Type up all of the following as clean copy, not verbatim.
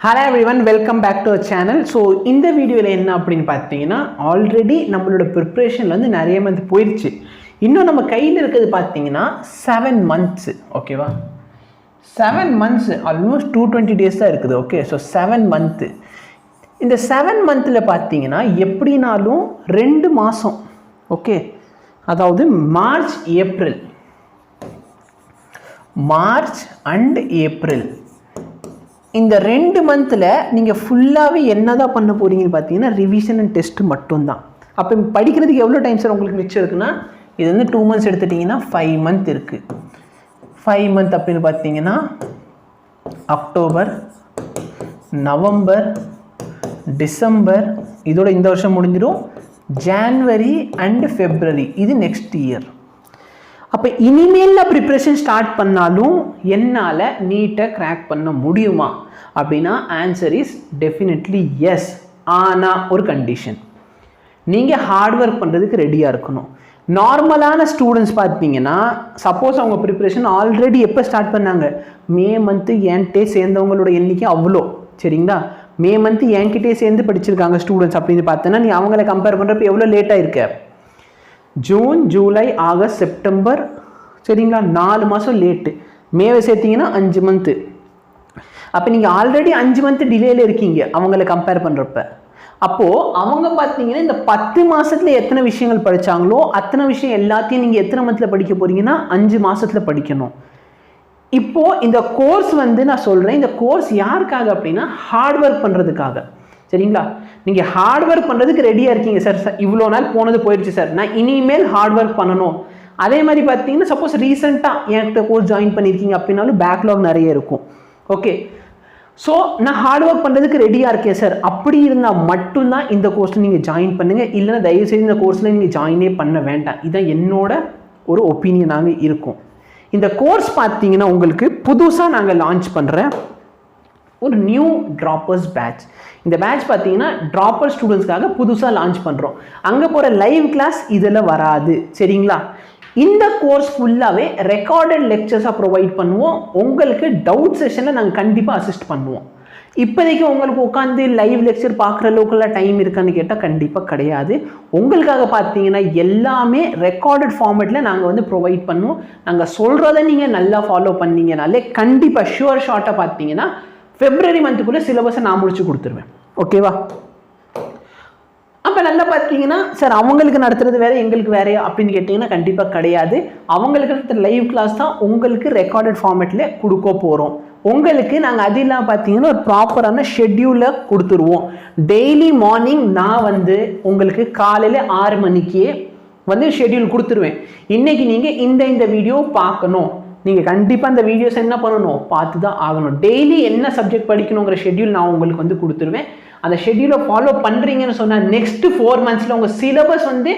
Hello everyone, welcome back to our channel. So இந்த வீடியோல என்ன அப்படினு பாத்தீங்கன்னா ஆல்ரெடி நம்மளோட preparation வந்து நிறைய மந்த் போயிடுச்சு. இன்னும் நம்ம கையில இருக்குது பாத்தீங்கன்னா 7 months, ஓகேவா? 7 months almost 220 days தான் இருக்குது. Okay, so 7 month. இந்த 7 monthல பாத்தீங்கன்னா எப்படினாலும் 2 மாசம். ஓகே, அதாவது மார்ச் அண்ட் ஏப்ரல் இந்த 2 மந்த்ல நீங்க ஃபுல்லாவே என்னதான் பண்ண போறீங்கன்னு பாத்தீங்கன்னா ரிவிஷன் அண்ட் டெஸ்ட் மட்டும் தான். அப்ப படிக்கிறதுக்கு எவ்வளவு டைம் சார் உங்களுக்கு மிச்சம் இருக்குன்னா இது வந்து 2 months எடுத்துட்டீங்கன்னா 5 month இருக்கு. 5 month அப்படினு பாத்தீங்கன்னா அக்டோபர், நவம்பர், டிசம்பர், இதோட இந்த வருஷம் முடிஞ்சிரும். ஜனவரி அண்ட் ஃபெப்ரவரி இது நெக்ஸ்ட் இயர். அப்போ இனிமேல் நான் ப்ரிப்ரேஷன் ஸ்டார்ட் பண்ணாலும் என்னால் நீட்டை கிராக் பண்ண முடியுமா அப்படின்னா ஆன்சர் இஸ் டெஃபினெட்லி எஸ். ஆனால் ஒரு கண்டிஷன், நீங்கள் ஹார்ட் ஒர்க் பண்ணுறதுக்கு ரெடியாக இருக்கணும். நார்மலான ஸ்டூடெண்ட்ஸ் பார்த்தீங்கன்னா சப்போஸ் அவங்க ப்ரிப்ரேஷன் ஆல்ரெடி எப்போ ஸ்டார்ட் பண்ணாங்க, மே மந்த்து என்கிட்டே சேர்ந்தவங்களோட எண்ணிக்கை அவ்வளோ, சரிங்களா? மே மந்த்து என்கிட்டே சேர்ந்து படிச்சிருக்காங்க ஸ்டூடெண்ட்ஸ் அப்படின்னு பார்த்தோன்னா நீ அவங்கள கம்பேர் பண்ணுறப்ப எவ்வளோ லேட்டாக இருக்க? ஜூன், ஜூலை, ஆகஸ்ட், செப்டம்பர், சரிங்களா? 4 மாதம் லேட்டு. மேவை சேர்த்திங்கன்னா 5 மந்த்து. அப்போ நீங்கள் ஆல்ரெடி 5 மந்த்து டிலேயில் இருக்கீங்க அவங்கள கம்பேர் பண்ணுறப்ப. அப்போது அவங்க பார்த்தீங்கன்னா இந்த 10 மாதத்தில் எத்தனை விஷயங்கள் படித்தாங்களோ அத்தனை விஷயம் எல்லாத்தையும் நீங்கள் எத்தனை மந்த்தில் படிக்க போகிறீங்கன்னா 5 மாதத்தில் படிக்கணும். இப்போது இந்த கோர்ஸ் வந்து நான் சொல்கிறேன், இந்த கோர்ஸ் யாருக்காக அப்படின்னா ஹார்ட் ஒர்க் பண்ணுறதுக்காக, சரிங்களா? நீங்கள் ஹார்ட் ஒர்க் பண்ணுறதுக்கு ரெடியாக இருக்கீங்க சார். இவ்வளோ நாள் போனது போயிடுச்சு சார், நான் இனிமேல் ஹார்ட் ஒர்க் பண்ணணும். அதே மாதிரி பார்த்தீங்கன்னா சப்போஸ் ரீசெண்டாக என்கிட்ட கோர்ஸ் ஜாயின் பண்ணியிருக்கீங்க அப்படின்னாலும் பேக்லாக் நிறைய இருக்கும். ஓகே, ஸோ நான் ஹார்ட் ஒர்க் பண்ணுறதுக்கு ரெடியாக இருக்கேன் சார், அப்படி இருந்தால் மட்டும்தான் இந்த கோர்ஸில் நீங்கள் ஜாயின் பண்ணுங்கள். இல்லைன்னா தயவுசெய்து இந்த கோர்ஸில் நீங்கள் ஜாயினே பண்ண வேண்டாம். இதுதான் என்னோட ஒரு ஒப்பீனியனாக இருக்கும். இந்த கோர்ஸ் பார்த்தீங்கன்னா உங்களுக்கு புதுசாக நாங்கள் லான்ச் பண்ணுறேன் ஒரு நியூ ட்ராப்பர்ஸ் பேட்ச். இந்த பேட்ச் பார்த்தீங்கன்னா ட்ராப்பர் ஸ்டூடெண்ட்ஸ்க்காக புதுசாக லான்ச் பண்ணுறோம். அங்கே போகிற லைவ் கிளாஸ் இதில் வராது, சரிங்களா? இந்த கோர்ஸ் ஃபுல்லாகவே ரெக்கார்டட் லெக்சர்ஸாக ப்ரொவைட் பண்ணுவோம். உங்களுக்கு டவுட் செஷனில் நாங்கள் கண்டிப்பாக அசிஸ்ட் பண்ணுவோம். இப்போதைக்கு உங்களுக்கு உட்காந்து லைவ் லெக்சர் பார்க்குற அளவுக்குலாம் டைம் இருக்கான்னு கேட்டால் கண்டிப்பாக கிடையாது. உங்களுக்காக பார்த்தீங்கன்னா எல்லாமே ரெக்கார்டட் ஃபார்மேட்டில் நாங்கள் வந்து ப்ரொவைட் பண்ணுவோம். நாங்கள் சொல்கிறத நீங்கள் நல்லா ஃபாலோ பண்ணீங்கனாலே கண்டிப்பாக ஷுவர் ஷார்ட்டாக பார்த்தீங்கன்னா ஃபெப்ரவரி மந்த்துக்குள்ளே சிலபஸை நான் முடிச்சு கொடுத்துருவேன், ஓகேவா? அப்போ நல்லா பார்த்தீங்கன்னா சார் அவங்களுக்கு நடத்துறது வேறு எங்களுக்கு வேறையா அப்படின்னு கேட்டிங்கன்னா கண்டிப்பாக கிடையாது. அவங்களுக்கு நடத்துகிற லைவ் கிளாஸ் தான் உங்களுக்கு ரெக்கார்டட் ஃபார்மேட்டில் கொடுக்க போகிறோம். உங்களுக்கு நாங்கள் அது இல்லாமல் பார்த்தீங்கன்னா ஒரு ப்ராப்பரான ஷெட்யூலை கொடுத்துருவோம். டெய்லி மார்னிங் நான் வந்து உங்களுக்கு காலையில் 6 மணிக்கே வந்து ஷெட்யூல் கொடுத்துருவேன். இன்றைக்கி நீங்கள் இந்த வீடியோ பார்க்கணும், நீங்கள் கண்டிப்பாக அந்த வீடியோஸ் என்ன பண்ணணும், பார்த்து தான் ஆகணும். டெய்லி என்ன சப்ஜெக்ட் படிக்கணுங்கிற ஷெட்யூல் நான் உங்களுக்கு வந்து கொடுத்துருவேன். அந்த ஷெட்யூலை ஃபாலோ பண்ணுறீங்கன்னு சொன்னால் நெக்ஸ்ட் 4 monthஸில் உங்கள் சிலபஸ் வந்து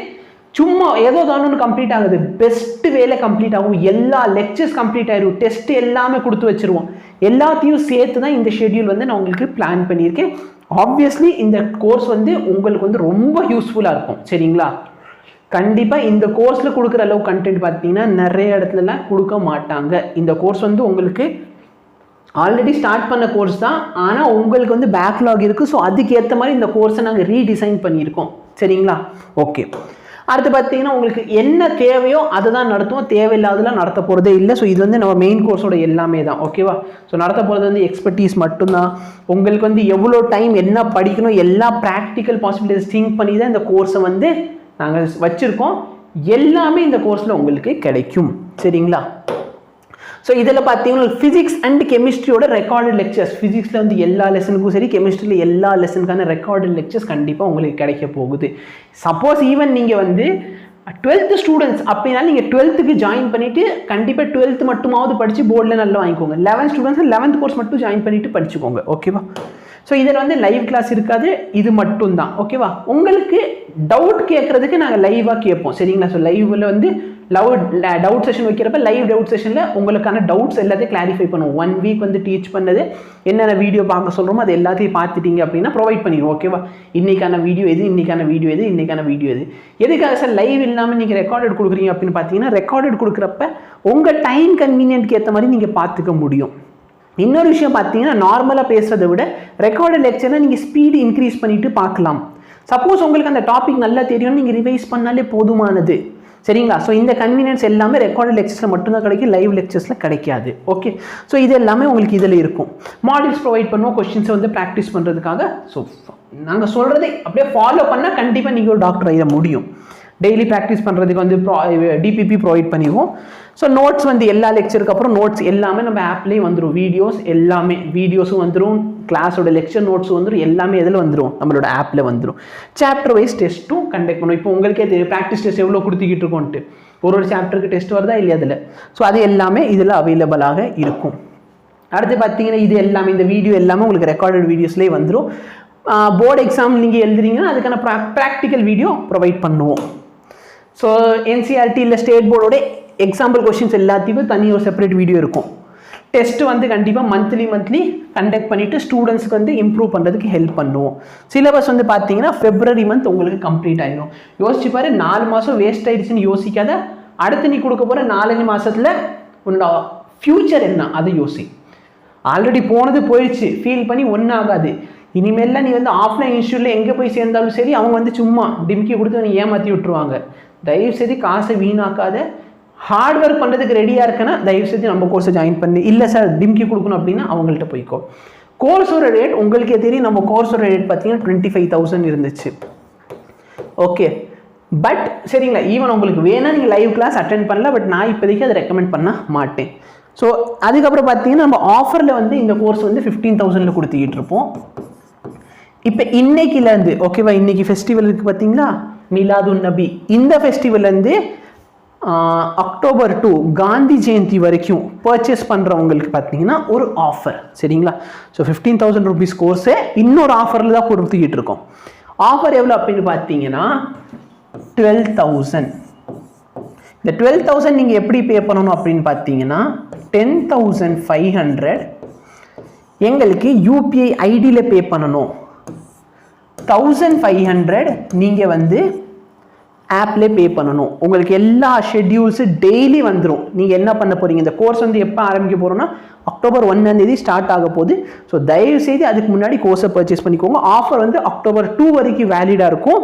சும்மா ஏதோ தான் ஒன்று கம்ப்ளீட் ஆகுது, பெஸ்ட் வேலை கம்ப்ளீட் ஆகும். எல்லா லெக்சர்ஸ் கம்ப்ளீட் ஆகிடும், டெஸ்ட் எல்லாமே கொடுத்து வச்சுருவோம். எல்லாத்தையும் சேர்த்து தான் இந்த ஷெட்யூல் வந்து நான் உங்களுக்கு பிளான் பண்ணியிருக்கேன். ஆப்வியஸ்லி இந்த கோர்ஸ் வந்து உங்களுக்கு வந்து ரொம்ப யூஸ்ஃபுல்லாக இருக்கும், சரிங்களா? கண்டிப்பாக இந்த கோர்ஸில் கொடுக்குற அளவு கண்டென்ட் பார்த்தீங்கன்னா நிறைய இடத்துலலாம் கொடுக்க மாட்டாங்க. இந்த கோர்ஸ் வந்து உங்களுக்கு ஆல்ரெடி ஸ்டார்ட் பண்ண கோர்ஸ் தான், ஆனால் உங்களுக்கு வந்து பேக்லாக் இருக்குது. ஸோ அதுக்கேற்ற மாதிரி இந்த கோர்ஸை நாங்கள் ரீடிசைன் பண்ணியிருக்கோம், சரிங்களா? ஓகே, அடுத்து பார்த்தீங்கன்னா உங்களுக்கு என்ன தேவையோ அதை தான் நடத்துவோம், தேவையில்லாதெல்லாம் நடத்த போகிறதே இல்லை. ஸோ இது வந்து நம்ம மெயின் கோர்ஸோட எல்லாமே தான், ஓகேவா? ஸோ நடத்த போகிறது வந்து எக்ஸ்பர்டீஸ் மட்டும்தான். உங்களுக்கு வந்து எவ்வளோ டைம் என்ன படிக்கணும் எல்லா ப்ராக்டிக்கல் பாசிபிலிட்டிஸ் திங்க் பண்ணி தான் இந்த கோர்ஸை வந்து நாங்கள் வச்சுருக்கோம். எல்லாமே இந்த கோர்ஸில் உங்களுக்கு கிடைக்கும், சரிங்களா? ஸோ இதில் பார்த்தீங்கன்னா ஃபிசிக்ஸ் அண்ட் கெமிஸ்ட்ரியோட ரெக்கார்டட் லெக்சர்ஸ், ஃபிசிக்ஸில் வந்து எல்லா லெசனுக்கும் சரி, கெமிஸ்ட்ரியில் எல்லா லெசனுக்கான ரெக்கார்டட் லெக்சர்ஸ் கண்டிப்பாக உங்களுக்கு கிடைக்க போகுது. சப்போஸ் ஈவன் நீங்கள் வந்து 12th ஸ்டூடெண்ட்ஸ் அப்படின்னாலும் நீங்கள் 12th ஜாயின் பண்ணிவிட்டு கண்டிப்பாக 12th மட்டுமாவது படித்து போர்டில் நல்லா வாங்கிக்கோங்க. 11th ஸ்டூடெண்ட்ஸ் 11th கோர்ஸ் மட்டும் ஜாயின் பண்ணிவிட்டு படிச்சுக்கோங்க, ஓகேவா? ஸோ இதில் வந்து லைவ் கிளாஸ் இருக்காது, இது மட்டும் தான், ஓகேவா? உங்களுக்கு டவுட் கேட்குறதுக்கு நாங்கள் லைவாக கேட்போம், சரிங்களா? ஸோ லைவில் வந்து டவுட் செஷன் வைக்கிறப்ப லைவ் டவுட் செஷனில் உங்களுக்கான டவுட்ஸ் எல்லாத்தையும் கிளாரிஃபை பண்ணுவோம். 1 week வந்து டீச் பண்ணது என்னென்ன வீடியோ பார்க்க சொல்கிறோமோ அது எல்லாத்தையும் பார்த்துட்டீங்க அப்படின்னா ப்ரொவைட் பண்ணிடுவோம், ஓகேவா? இன்றைக்கான வீடியோ எது, இன்றைக்கான வீடியோ எது, இன்றைக்கான வீடியோ எது. எதுக்காக சார் லைவ் இல்லாமல் நீங்கள் ரெக்கார்டட் கொடுக்குறீங்க அப்படின்னு பார்த்தீங்கன்னா ரெக்கார்டட் கொடுக்குறப்ப உங்கள் டைம் கன்வீனியன்ட்க்கு ஏற்ற மாதிரி நீங்கள் பார்த்துக்க முடியும். இன்னொரு விஷயம் பார்த்தீங்கன்னா நார்மலாக பேசுறதை விட ரெக்கார்டட் லெக்சர்னா நீங்கள் ஸ்பீடு இன்க்ரீஸ் பண்ணிட்டு பார்க்கலாம். சப்போஸ் உங்களுக்கு அந்த டாபிக் நல்லா தெரியும் நீங்கள் ரிவைஸ் பண்ணாலே போதுமானது. சரிங்களா? ஸோ இந்த கன்வீனியன்ஸ் எல்லாமே ரெக்கார்டட் லெக்சர்ஸில் மட்டும்தான் கிடைக்கும், லைவ் லெக்சர்ஸில் கிடைக்காது. ஓகே, ஸோ இது எல்லாமே உங்களுக்கு இதில் இருக்கும். மாடல்ஸ் ப்ரொவைட் பண்ணுவோம் கொஸ்டின்ஸை வந்து ப்ராக்டிஸ் பண்ணுறதுக்காக. ஸோ நாங்கள் சொல்கிறதே அப்படியே ஃபாலோ பண்ணால் கண்டிப்பாக நீங்கள் ஒரு டாக்டர் ஆகிட முடியும். டெய்லி ப்ராக்டிஸ் பண்ணுறதுக்கு வந்து டிபிபி ப்ரொவைட் பண்ணிடுவோம். ஸோ நோட்ஸ் வந்து எல்லா லெக்சருக்கு அப்புறம் நோட்ஸ் எல்லாமே நம்ம ஆப்லேயே வந்துடும். வீடியோஸ் எல்லாமே, வீடியோஸும் வந்துடும், கிளாஸோட லெக்சர் நோட்ஸும் வந்துடும், எல்லாமே எதில் வந்துடும், நம்மளோட ஆப்பில் வந்துடும். சாப்டர் வைஸ் டெஸ்ட்டும் கண்டக்ட் பண்ணுவோம். இப்போ உங்களுக்கே தெரியும் ப்ராக்டிஸ் டெஸ்ட் எவ்வளோ கொடுத்துக்கிட்டு இருக்கோன்ட்டு, ஒரு சாப்டருக்கு டெஸ்ட் வருதா இல்லையா அதில். ஸோ அது எல்லாமே இதில் அவைலபிளாக இருக்கும். அடுத்து பார்த்தீங்கன்னா இது எல்லாமே, இந்த வீடியோ எல்லாமே உங்களுக்கு ரெக்கார்டட் வீடியோஸ்லேயே வந்துடும். போர்டு எக்ஸாம் நீங்கள் எழுதுறீங்கன்னா அதுக்கான ப்ராக்டிக்கல் வீடியோ ப்ரொவைட் பண்ணுவோம். ஸோ என்சிஆர்டி இல்லை ஸ்டேட் போர்டோட எக்ஸாம்பிள் கொஸ்டின்ஸ் எல்லாத்தையுமே தனி ஒரு செப்பரேட் வீடியோ இருக்கும். டெஸ்ட்டு வந்து கண்டிப்பாக மந்த்லி கண்டக்ட் பண்ணிவிட்டு ஸ்டூடெண்ட்ஸ்க்கு வந்து இம்ப்ரூவ் பண்ணுறதுக்கு ஹெல்ப் பண்ணுவோம். சிலபஸ் வந்து பார்த்தீங்கன்னா February month உங்களுக்கு கம்ப்ளீட் ஆகிடும். யோசிச்சு பாரு, 4 மாதம் வேஸ்ட் ஆகிடுச்சுன்னு யோசிக்காத. அடுத்து நீ கொடுக்க போகிற 4-5 மாதத்தில் உன்னோட ஃப்யூச்சர் என்ன அதை யோசி. ஆல்ரெடி போனது போயிடுச்சு, ஃபீல் பண்ணி ஒன்றும் ஆகாது. இனிமேல் நீ வந்து ஆஃப்லைன் இன்ஸ்டியூட்டில் எங்கே போய் சேர்ந்தாலும் சரி, அவங்க வந்து சும்மா டிம்கி கொடுத்து நீ ஏமாற்றி விட்டுருவாங்க. தயவுசெய்து காசை வீணாக்காத. ஹார்ட் ஒர்க் பண்ணுறதுக்கு ரெடியாக இருக்குன்னா தயவுசெய்து நம்ம கோர்ஸை ஜாயின் பண்ணி, இல்லை சார் டிம்கி கொடுக்கணும் அப்படின்னா அவங்கள்ட்ட போய்க்கோ. கோர்ஸோட ரேட் உங்களுக்கே தெரியும், நம்ம கோர்ஸோட ரேட் பார்த்தீங்கன்னா 25,000 இருந்துச்சு. ஓகே, பட் சரிங்களா, ஈவன் உங்களுக்கு வேணா நீங்கள் லைவ் கிளாஸ் அட்டென்ட் பண்ணல, பட் நான் இப்போதைக்கு அதை ரெக்கமெண்ட் பண்ண மாட்டேன். ஸோ அதுக்கப்புறம் பார்த்தீங்கன்னா நம்ம ஆஃபரில் வந்து இந்த கோர்ஸ் வந்து 15,000 கொடுத்துக்கிட்டு இருப்போம். இப்போ இன்னைக்குலேருந்து ஓகேவா, இன்னைக்கு ஃபெஸ்டிவல் இருக்குது பார்த்தீங்களா, மிலாதுன் நபி. இந்த ஃபெஸ்டிவல்லேருந்து October 2 காந்தி ஜெயந்தி வரைக்கும் பர்ச்சேஸ் பண்ணுறவங்களுக்கு பார்த்தீங்கன்னா ஒரு ஆஃபர். சரிங்களா? ஸோ 15,000 rupees கோர்ஸை இன்னொரு ஆஃபரில் தான் கொடுத்துக்கிட்டு இருக்கோம். ஆஃபர் எவ்வளோ அப்படின்னு பார்த்தீங்கன்னா 12,000. இந்த 12,000 நீங்கள் எப்படி பே பண்ணணும் அப்படின்னு பார்த்தீங்கன்னா 10,500 எங்களுக்கு யூபிஐ ஐடியில் பே பண்ணணும். 1,500 நீங்கள் வந்து ஆப்ல பே பண்ணணும். உங்களுக்கு எல்லா ஷெட்யூல்ஸு டெய்லி வந்துடும். நீங்கள் என்ன பண்ண போகிறீங்க, இந்த கோர்ஸ் வந்து எப்போ ஆரம்பிக்க போகிறோன்னா October 1 ஸ்டார்ட் ஆக போகுது. ஸோ தயவுசெய்து அதுக்கு முன்னாடி கோர்ஸை பர்ச்சேஸ் பண்ணிக்கோங்க. ஆஃபர் வந்து October 2 வரைக்கும் வேலிடாக இருக்கும்.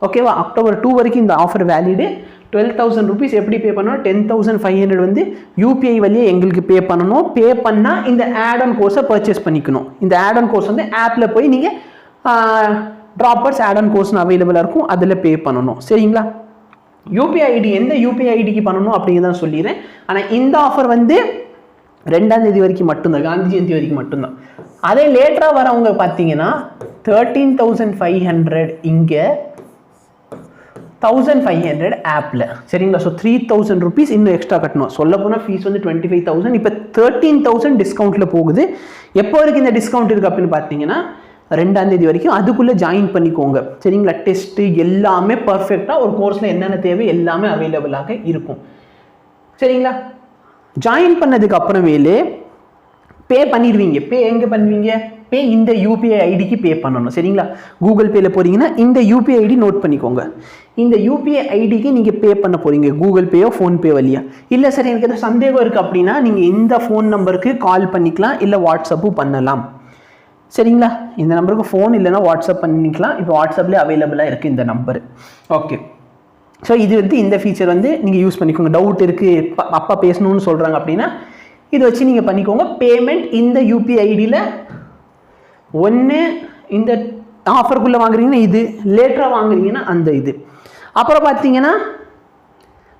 ஓகேவா? October 2 வரைக்கும் இந்த ஆஃபர் வேலிடு. 12,000 rupees எப்படி பே பண்ணணும், 10,500 வந்து யூபிஐ வழியே எங்களுக்கு பே பண்ணணும். பே பண்ணால் இந்த ஆட் ஆன் கோர்ஸை பர்ச்சேஸ் பண்ணிக்கணும். இந்த ஆட் ஆன் கோர்ஸ் வந்து ஆப்பில் போய் நீங்கள் ட்ராப்பர்ஸ் ஆட் ஆன் கோர்ஸ்னு அவைலபிளாக இருக்கும், அதில் பே பண்ணணும். சரிங்களா? யூபிஐ ஐடி எந்த யூபிஐ ஐடிக்கு பண்ணணும் அப்படிங்கிறதான் சொல்லிடுறேன். ஆனால் இந்த ஆஃபர் வந்து 2ஆம் தேதி வரைக்கும் மட்டும்தான், காந்தி ஜெயந்தி வரைக்கும் மட்டும்தான். அதே லேட்டராக வரவங்க பார்த்தீங்கன்னா 13,500 இங்கே, 1,500 ஆப்பில். சரிங்களா? ஸோ 3,000 rupees இன்னும் எக்ஸ்ட்ரா கட்டணும். சொல்ல போனால் ஃபீஸ் வந்து 25,000, இப்போ 13,000 டிஸ்கவுண்ட்டில் போகுது. எப்போ வரைக்கும் இந்த டிஸ்கவுண்ட் இருக்குது அப்படின்னு பார்த்தீங்கன்னா 2ஆம் தேதி வரைக்கும். அதுக்குள்ளே ஜாயின் பண்ணிக்கோங்க. சரிங்களா? டெஸ்ட்டு எல்லாமே பர்ஃபெக்டாக ஒரு கோர்ஸில் என்னென்ன தேவை எல்லாமே அவைலபிளாக இருக்கும். சரிங்களா? ஜாயின் பண்ணதுக்கு அப்புறமேலே பே பண்ணிடுவீங்க. பே எங்கே பண்ணுவீங்க, பே இந்த யூபிஐ ஐடிக்கு பே பண்ணணும். சரிங்களா? கூகுள் பேயில் போகிறீங்கன்னா இந்த யூபிஐ ஐடி நோட் பண்ணிக்கோங்க. இந்த யூபிஐ ஐடிக்கு நீங்கள் பே பண்ண போகிறீங்க, கூகுள் பேயோ ஃபோன்பே வழியா. இல்லை சார் எனக்கு எதாவது சந்தேகம் இருக்குது அப்படின்னா நீங்கள் இந்த ஃபோன் நம்பருக்கு கால் பண்ணிக்கலாம், இல்லை வாட்ஸ்அப்பும் பண்ணலாம். சரிங்களா? இந்த நம்பருக்கு ஃபோன் இல்லைன்னா வாட்ஸ்அப் பண்ணிக்கலாம். இப்போ வாட்ஸ்அப்லேயே அவைலபிளாக இருக்குது இந்த நம்பர். ஓகே, ஸோ இது வந்து இந்த ஃபீச்சர் வந்து நீங்கள் யூஸ் பண்ணிக்கோங்க. டவுட் இருக்குது, அப்பா பேசணும்னு சொல்கிறாங்க அப்படின்னா இதை வச்சு நீங்கள் பண்ணிக்கோங்க. பேமெண்ட் இந்த யூபிஐ ஐடியில் ஒன்று இந்த ஆஃபருக்குள்ளே வாங்குறீங்கன்னா இது, லேட்டராக வாங்குறீங்கன்னா அந்த இது. அப்புறம் பார்த்தீங்கன்னா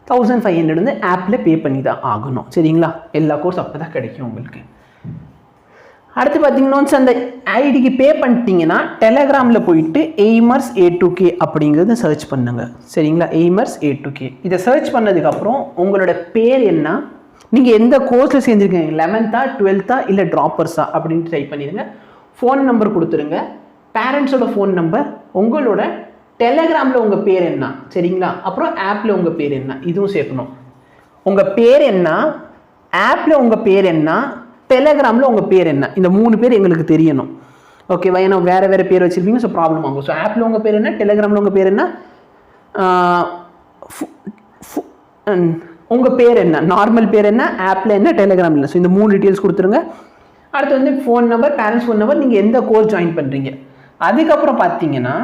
1,500 வந்து ஆப்பில் பே பண்ணி தான் ஆகணும். சரிங்களா? எல்லா கோர்ஸ் அப்போ தான் கிடைக்கும் உங்களுக்கு. அடுத்து பார்த்தீங்கன்னா அந்த ஐடிக்கு பே பண்ணிட்டீங்கன்னா டெலகிராமில் போயிட்டு எய்மர்ஸ் A2K அப்படிங்கிறது சர்ச் பண்ணுங்க. சரிங்களா? எய்மர்ஸ் A2K இதை சர்ச் பண்ணதுக்கப்புறம் உங்களோட பேர் என்ன, நீங்கள் எந்த கோர்ஸில் சேர்ந்துருக்கீங்க, 11th 12th இல்லை ட்ராப்பர்ஸா அப்படின்னு டைப் பண்ணிடுங்க. ஃபோன் நம்பர் கொடுத்துருங்க, பேரண்ட்ஸோட ஃபோன் நம்பர், உங்களோட டெலகிராமில் உங்கள் பேர் என்ன. சரிங்களா? அப்புறம் ஆப்பில் உங்கள் பேர் என்ன, இதுவும் சேர்க்கணும். உங்கள் பேர் என்ன, ஆப்பில் உங்கள் பேர் என்ன, டெலகிராமில் உங்கள் பேர் என்ன, இந்த 3 பேர் எங்களுக்கு தெரியணும். ஓகேவா? ஏன்னா வேறு வேறு பேர் வச்சுருப்பீங்க, ஸோ ப்ராப்ளம் ஆகும். ஸோ ஆப்பில் உங்கள் பேர் என்ன, டெலகிராமில் உங்கள் பேர் என்ன, உங்கள் பேர் என்ன, நார்மல் பேர் என்ன, ஆப்பில் என்ன, டெலகிராமில். ஸோ இந்த 3 டீட்டெயில்ஸ் கொடுத்துருங்க. அடுத்து வந்து phone number, parents phone number, நீங்கள் எந்த கோர்ஸ் ஜாயின் பண்ணுறீங்க. அதுக்கப்புறம் பார்த்தீங்கன்னா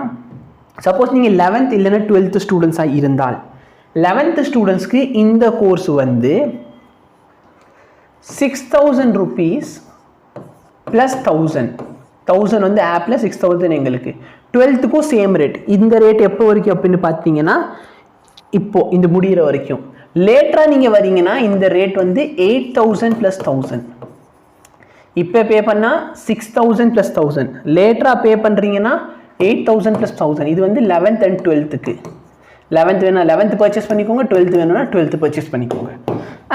சப்போஸ் நீங்கள் 11th இல்லைன்னா 12th ஸ்டூடெண்ட்ஸாக இருந்தால் 11th ஸ்டூடெண்ட்ஸ்க்கு இந்த கோர்ஸ் வந்து 6,000 rupees ப்ளஸ் 1000 வந்து ஆப்பில் 6,000 எங்களுக்கு. 12th same rate. இந்த ரேட் எப்போ வரைக்கும் அப்படின்னு பார்த்தீங்கன்னா இப்போது இந்த முடிகிற வரைக்கும். லேட்டராக நீங்கள் வரீங்கன்னா இந்த ரேட் வந்து 8,000 ப்ளஸ் 1000. இப்போ பே பண்ணால் 6,000 ப்ளஸ் 1000. லேட்டராக பே பண்ணுறீங்கன்னா 8,000 ப்ளஸ் 1000. இது வந்து 11th and 12th. 11th வேணா 11th பர்ச்சேஸ் பண்ணிக்கோங்க, 12th வேணும்னா 12th பர்ச்சேஸ் பண்ணிக்கோங்க.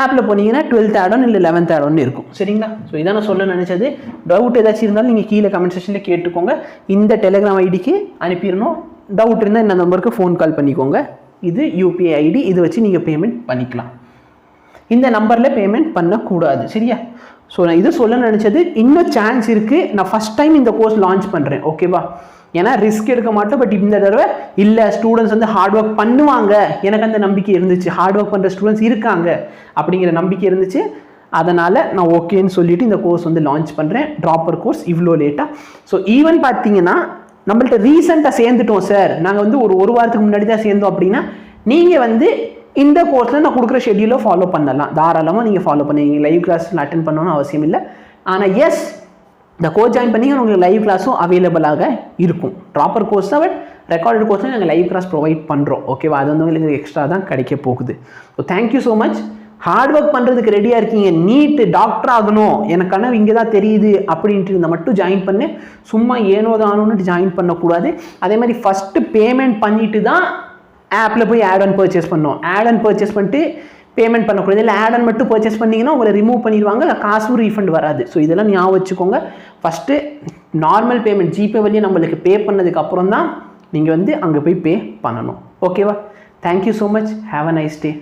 ஆப்பில் போனீங்கன்னா 12th ஆட்-ஆன் இல்லை 11th ஆட்-ஆன் இருக்கும். சரிங்களா? ஸோ இதான் நான் சொல்ல நினச்சது. டவுட் ஏதாச்சும் இருந்தாலும் நீங்கள் கீழே கமெண்ட் செக்ஷனில் கேட்டுக்கோங்க. இந்த டெலிகிராம் ஐடிக்கு அனுப்பிடணும். டவுட் இருந்தால் இந்த நம்பருக்கு ஃபோன் கால் பண்ணிக்கோங்க. இது யூபிஐ ஐடி. இது வச்சு நீங்கள் பேமெண்ட் பண்ணிக்கலாம். இந்த நம்பரில் பேமெண்ட் பண்ணக்கூடாது. சரியா? ஸோ நான் இது சொல்ல நினச்சது. இன்னும் சான்ஸ் இருக்குது. நான் ஃபஸ்ட் டைம் இந்த கோர்ஸ் லான்ச் பண்ணுறேன். ஓகேவா? ஏன்னா ரிஸ்க் எடுக்க மாட்டோம். பட் இந்த தடவை இல்லை, ஸ்டூடெண்ட்ஸ் வந்து ஹார்ட் ஒர்க் பண்ணுவாங்க, எனக்கு அந்த நம்பிக்கை இருந்துச்சு. ஹார்ட் ஒர்க் பண்ணுற ஸ்டூடெண்ட்ஸ் இருக்காங்க அப்படிங்கிற நம்பிக்கை இருந்துச்சு. அதனால் நான் ஓகேன்னு சொல்லிவிட்டு இந்த கோர்ஸ் வந்து லான்ச் பண்ணுறேன். ட்ராப்பர் கோர்ஸ் இவ்வளோ லேட்டாக. ஸோ ஈவன் பார்த்தீங்கன்னா நம்மள்ட்ட ரீசெண்டாக சேர்ந்துட்டோம் சார், நாங்கள் வந்து ஒரு வாரத்துக்கு முன்னாடி தான் சேர்ந்தோம் அப்படின்னா நீங்கள் வந்து இந்த கோர்ஸில் நான் கொடுக்குற ஷெட்யூலை ஃபாலோ பண்ணலாம். தாராளமாக நீங்கள் ஃபாலோ பண்ணுவீங்க. லைவ் கிளாஸில் அட்டென்ட் பண்ணணும்னு அவசியம் இல்லை. ஆனால் எஸ், இந்த கோர்ஸ் ஜாயின் பண்ணிங்கன்னா உங்களுக்கு லைவ் கிளாஸும் அவைலபிளாக இருக்கும். ப்ராப்பர் கோர்ஸ் தான், பட் ரெக்கார்டட் கோர்ஸில் நாங்கள் லைவ் கிளாஸ் ப்ரொவைட் பண்ணுறோம். ஓகேவா? அது வந்து உங்களுக்கு எக்ஸ்ட்ரா தான் கிடைக்க போகுது. So thank you so much. Hard work பண்ணுறதுக்கு ரெடியாக இருக்கீங்க. நீட் டாக்டர் ஆகணும், எனக்கு கனவு இங்கே தான் தெரியுது அப்படின்ட்டு இருந்தால் மட்டும் ஜாயின் பண்ணு. சும்மா ஏனோதானோன்னு ஜாயின் பண்ணக்கூடாது. அதே மாதிரி ஃபஸ்ட்டு பேமெண்ட் பண்ணிட்டு தான் ஆப்பில் போய் ஆட்-ஆன் பர்ச்சேஸ் பண்ணோம். ஆட்-ஆன் பர்ச்சேஸ் பண்ணிட்டு பேமெண்ட் பண்ணக்கூடாது. இல்லை ஆட்-ஆன் மட்டும் பர்ச்சேஸ் பண்ணிங்கன்னா உங்களை ரிமூவ் பண்ணிடுவாங்க, இல்லை காசும் ரீஃபண்ட் வராது. ஸோ இதெல்லாம் ஞாபகம் வச்சுக்கோங்க. ஃபஸ்ட்டு நார்மல் பேமெண்ட் ஜிபே வழியாக நம்மளுக்கு பே பண்ணதுக்கு அப்புறம் தான் நீங்கள் வந்து அங்கே போய் பே பண்ணணும். ஓகேவா? Thank you so much. Have a nice day.